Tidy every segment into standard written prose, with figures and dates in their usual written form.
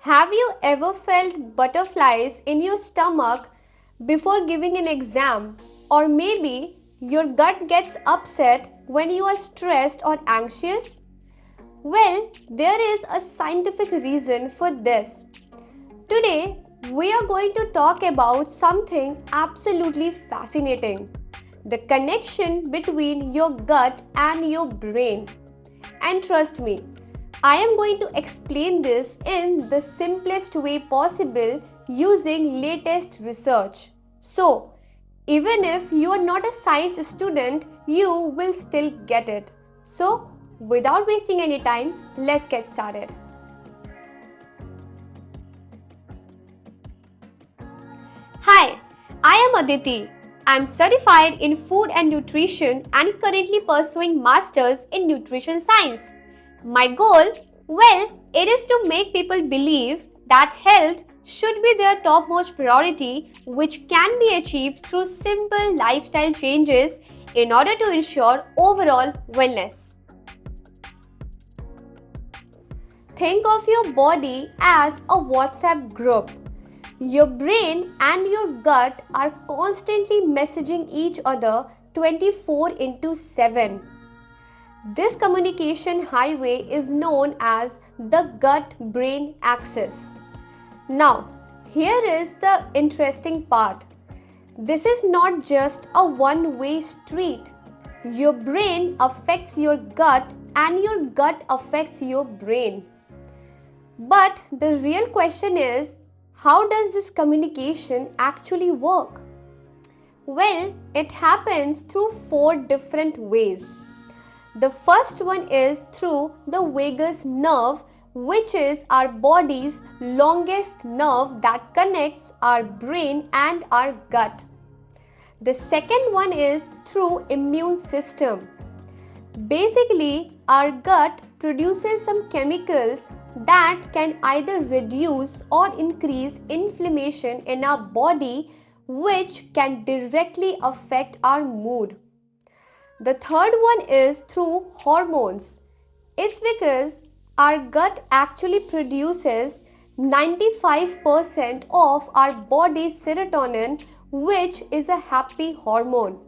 Have you ever felt butterflies in your stomach before giving an exam? Or maybe your gut gets upset when you are stressed or anxious? Well, there is a scientific reason for this. Today, we are going to talk about something absolutely fascinating: the connection between your gut and your brain. And trust me, I am going to explain this in the simplest way possible using latest research. So, even if you are not a science student, you will still get it. So, without wasting any time, let's get started. Hi, I am Aditi. I am certified in food and nutrition and currently pursuing masters in nutrition science. My goal? Well, it is to make people believe that health should be their topmost priority, which can be achieved through simple lifestyle changes in order to ensure overall wellness. Think of your body as a WhatsApp group. Your brain and your gut are constantly messaging each other 24 into 7. This communication highway is known as the gut brain axis. Now, here is the interesting part. This is not just a one-way street. Your brain affects your gut and your gut affects your brain. But the real question is, how does this communication actually work? Well, it happens through 4 different ways. The first one is through the vagus nerve, which is our body's longest nerve that connects our brain and our gut. The second one is through immune system. Basically, our gut produces some chemicals that can either reduce or increase inflammation in our body, which can directly affect our mood. The third one is through hormones. It's because our gut actually produces 95% of our body's serotonin, which is a happy hormone.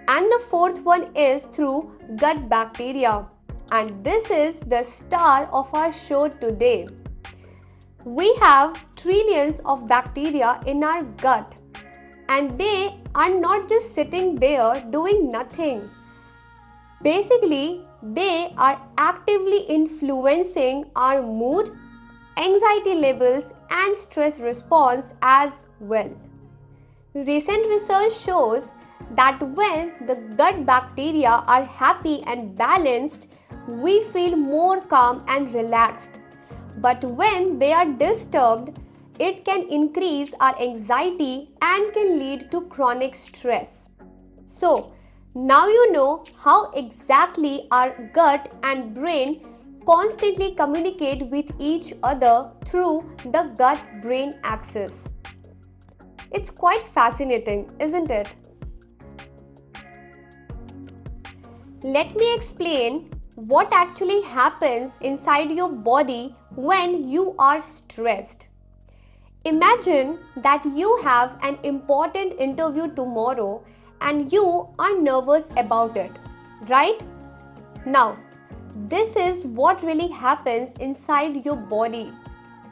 And the fourth one is through gut bacteria. And this is the star of our show today. We have trillions of bacteria in our gut, and they are not just sitting there doing nothing. Basically, they are actively influencing our mood, anxiety levels, and stress response as well. Recent research shows that when the gut bacteria are happy and balanced, we feel more calm and relaxed. But when they are disturbed, it can increase our anxiety and can lead to chronic stress. So, now you know how exactly our gut and brain constantly communicate with each other through the gut-brain axis. It's quite fascinating, isn't it? Let me explain what actually happens inside your body when you are stressed. Imagine that you have an important interview tomorrow and you are nervous about it, right? Now, this is what really happens inside your body.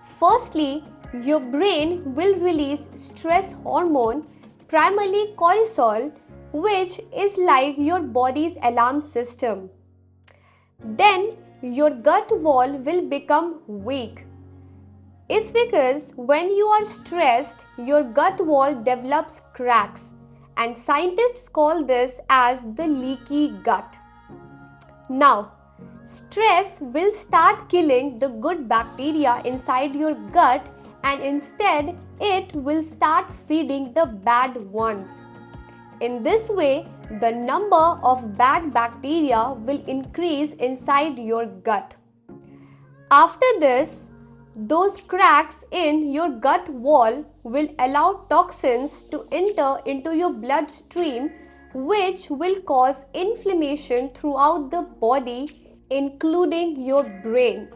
Firstly, your brain will release stress hormone, primarily cortisol, which is like your body's alarm system. Then your gut wall will become weak. It's because when you are stressed, your gut wall develops cracks, and scientists call this as the leaky gut. Now, stress will start killing the good bacteria inside your gut, and instead it will start feeding the bad ones. In this way, the number of bad bacteria will increase inside your gut. After this, those cracks in your gut wall will allow toxins to enter into your bloodstream, which will cause inflammation throughout the body, including your brain.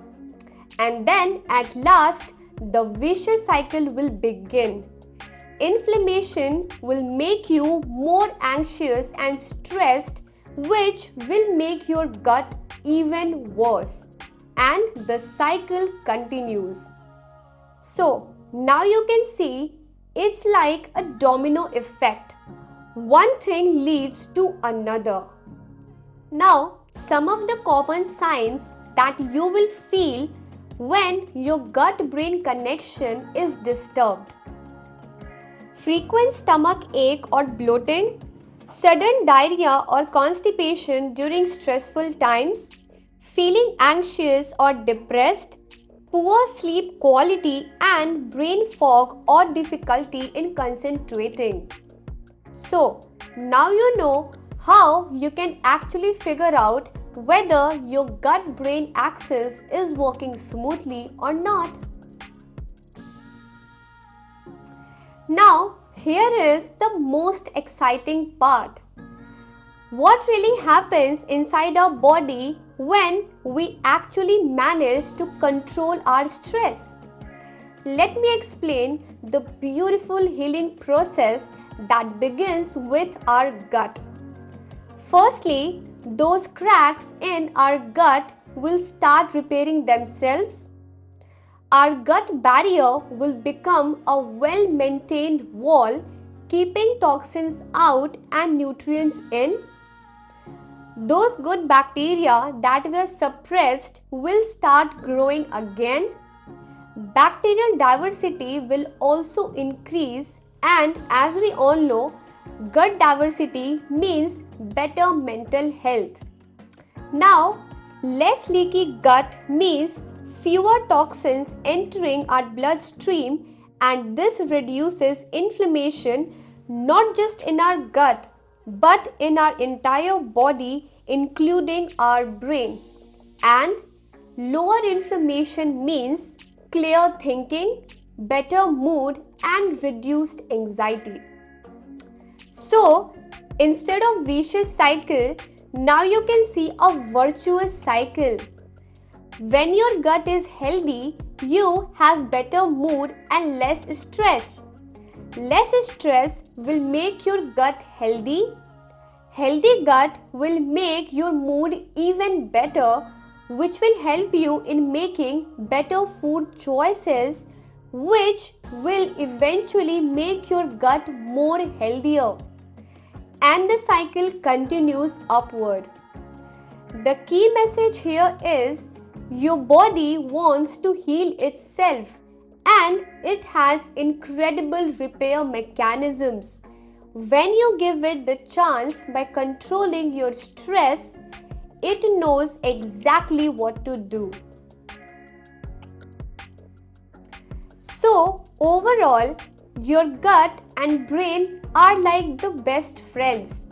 And then at last, the vicious cycle will begin. Inflammation will make you more anxious and stressed, which will make your gut even worse. And the cycle continues. So, now you can see it's like a domino effect. One thing leads to another. Now, some of the common signs that you will feel when your gut-brain connection is disturbed. Frequent stomach ache or bloating, sudden diarrhea or constipation during stressful times, feeling anxious or depressed, poor sleep quality and brain fog or difficulty in concentrating. So, now you know how you can actually figure out whether your gut-brain axis is working smoothly or not. Now, here is the most exciting part. What really happens inside our body when we actually manage to control our stress? Let me explain the beautiful healing process that begins with our gut. Firstly, those cracks in our gut will start repairing themselves. Our gut barrier will become a well-maintained wall, keeping toxins out and nutrients in. Those good bacteria that were suppressed will start growing again. Bacterial diversity will also increase, and as we all know, gut diversity means better mental health. Now, less leaky gut means fewer toxins entering our bloodstream, and this reduces inflammation not just in our gut but in our entire body, including our brain. And lower inflammation means clear thinking, better mood and reduced anxiety. So, instead of vicious cycle, now you can see a virtuous cycle. When your gut is healthy, you have better mood and less stress. Less stress will make your gut healthy. Healthy gut will make your mood even better, which will help you in making better food choices, which will eventually make your gut more healthier. And the cycle continues upward. The key message here is your body wants to heal itself and it has incredible repair mechanisms. When you give it the chance by controlling your stress, it knows exactly what to do. So, overall, your gut and brain are like the best friends.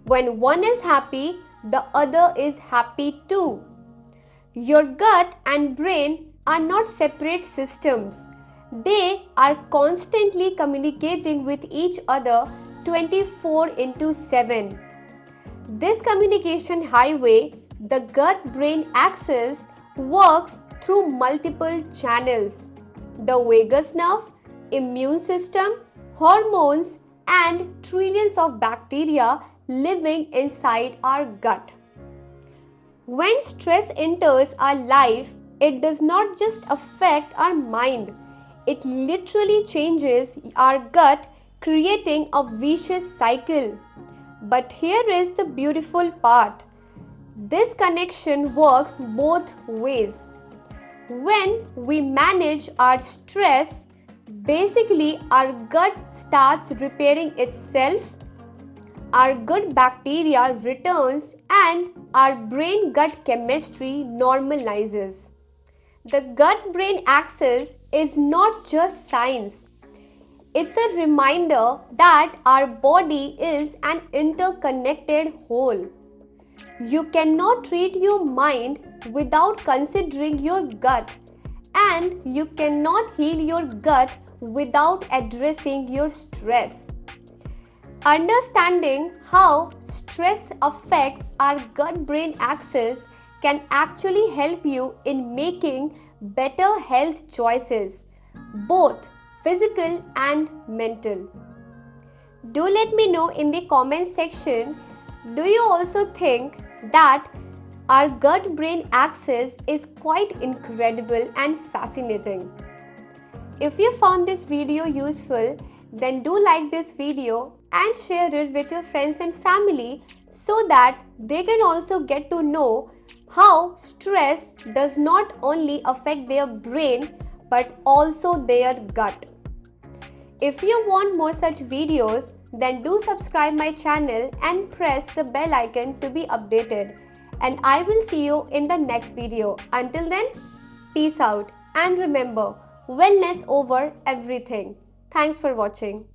When one is happy, the other is happy too. Your gut and brain are not separate systems. They are constantly communicating with each other 24/7. This communication highway, the gut-brain axis, works through multiple channels: the vagus nerve, immune system, hormones, and trillions of bacteria living inside our gut. When stress enters our life, it does not just affect our mind, it literally changes our gut, creating a vicious cycle. But here is the beautiful part. This connection works both ways. When we manage our stress, basically our gut starts repairing itself, our good bacteria returns, and our brain-gut chemistry normalizes. The gut-brain axis is not just science. It's a reminder that our body is an interconnected whole. You cannot treat your mind without considering your gut, and you cannot heal your gut without addressing your stress. Understanding how stress affects our gut-brain axis can actually help you in making better health choices, both physical and mental. Do let me know in the comment section, do you also think that our gut-brain axis is quite incredible and fascinating? If you found this video useful, then do like this video and share it with your friends and family so that they can also get to know how stress does not only affect their brain but also their gut. If you want more such videos, then do subscribe my channel and press the bell icon to be updated. And I will see you in the next video. Until then, peace out and remember, wellness over everything. Thanks for watching.